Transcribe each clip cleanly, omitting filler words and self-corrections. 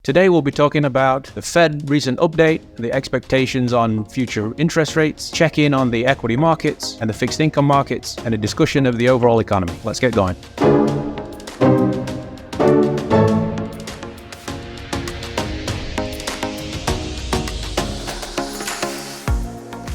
Today we'll be talking about the Fed recent update, the expectations on future interest rates, check in on the equity markets and the fixed income markets, and a discussion of the overall economy. Let's get going.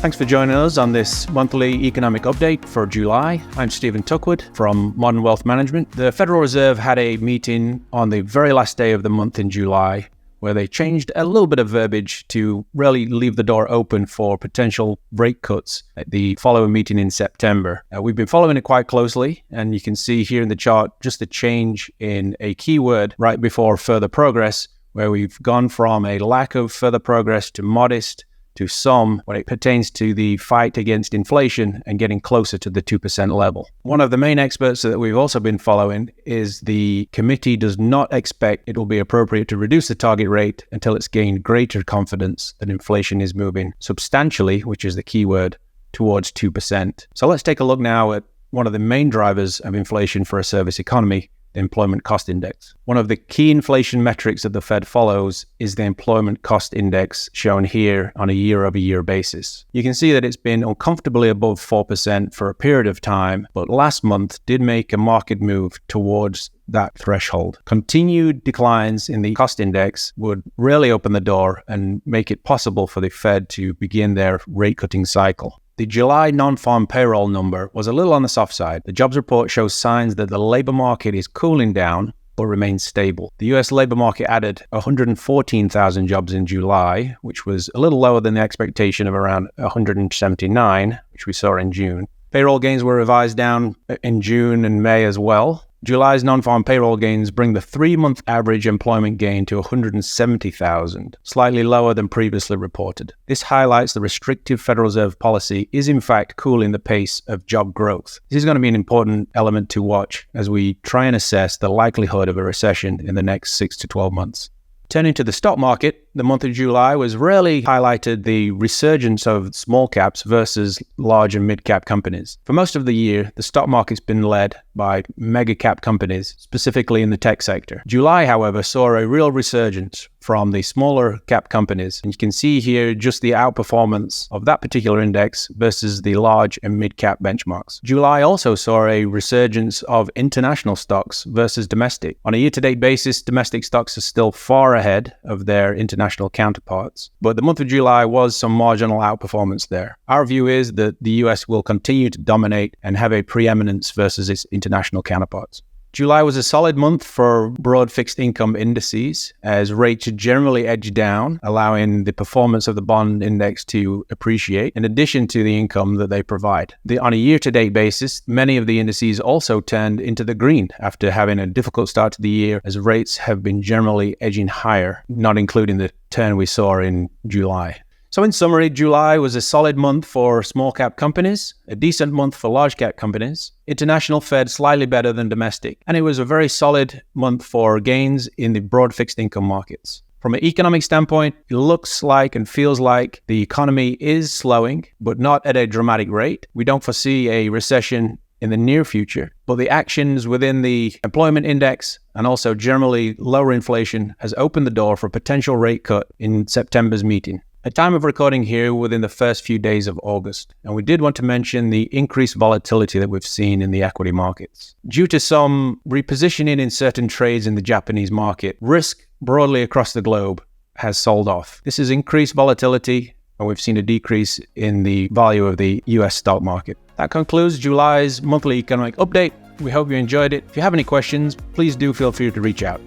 Thanks for joining us on this monthly economic update for July. I'm Stephen Tuckwood from Modern Wealth Management. The Federal Reserve had a meeting on the very last day of the month in July where they changed a little bit of verbiage to really leave the door open for potential rate cuts at the following meeting in September. We've been following it quite closely, and you can see here in the chart just the change in a keyword right before further progress, where we've gone from a lack of further progress to modest to some when it pertains to the fight against inflation and getting closer to the 2% level. One of the main experts that we've also been following is the committee does not expect it will be appropriate to reduce the target rate until it's gained greater confidence that inflation is moving substantially, which is the key word, towards 2%. So let's take a look now at one of the main drivers of inflation for a service economy, the employment cost index. One of the key inflation metrics that the Fed follows is the employment cost index, shown here on a year-over-year basis. You can see that it's been uncomfortably above 4% for a period of time, but last month did make a marked move towards that threshold. Continued declines in the cost index would really open the door and make it possible for the Fed to begin their rate-cutting cycle. The July non-farm payroll number was a little on the soft side. The jobs report shows signs that the labor market is cooling down but remains stable. The US labor market added 114,000 jobs in July, which was a little lower than the expectation of around 179, which we saw in June. Payroll gains were revised down in June and May as well. July's non-farm payroll gains bring the 3-month average employment gain to 170,000, slightly lower than previously reported. This highlights the restrictive Federal Reserve policy is in fact cooling the pace of job growth. This is going to be an important element to watch as we try and assess the likelihood of a recession in the next 6 to 12 months. Turning to the stock market, the month of July was really highlighted the resurgence of small caps versus large and mid-cap companies. For most of the year, the stock market's been led by mega-cap companies, specifically in the tech sector. July, however, saw a real resurgence from the smaller cap companies. And you can see here just the outperformance of that particular index versus the large and mid-cap benchmarks. July also saw a resurgence of international stocks versus domestic. On a year-to-date basis, domestic stocks are still far ahead of their international counterparts, but the month of July was some marginal outperformance there. Our view is that the US will continue to dominate and have a preeminence versus its international counterparts. July was a solid month for broad fixed income indices as rates generally edged down, allowing the performance of the bond index to appreciate in addition to the income that they provide. On a year-to-date basis, many of the indices also turned into the green after having a difficult start to the year as rates have been generally edging higher, not including the turn we saw in July. So in summary, July was a solid month for small cap companies, a decent month for large cap companies. International fared slightly better than domestic, and it was a very solid month for gains in the broad fixed income markets. From an economic standpoint, it looks like and feels like the economy is slowing, but not at a dramatic rate. We don't foresee a recession in the near future, but the actions within the employment index and also generally lower inflation has opened the door for a potential rate cut in September's meeting. At time of recording here, within the first few days of August, and we did want to mention the increased volatility that we've seen in the equity markets. Due to some repositioning in certain trades in the Japanese market, risk broadly across the globe has sold off. This has increased volatility, and we've seen a decrease in the value of the US stock market. That concludes July's monthly economic update. We hope you enjoyed it. If you have any questions, please do feel free to reach out.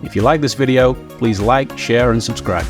If you like this video, please like, share, and subscribe.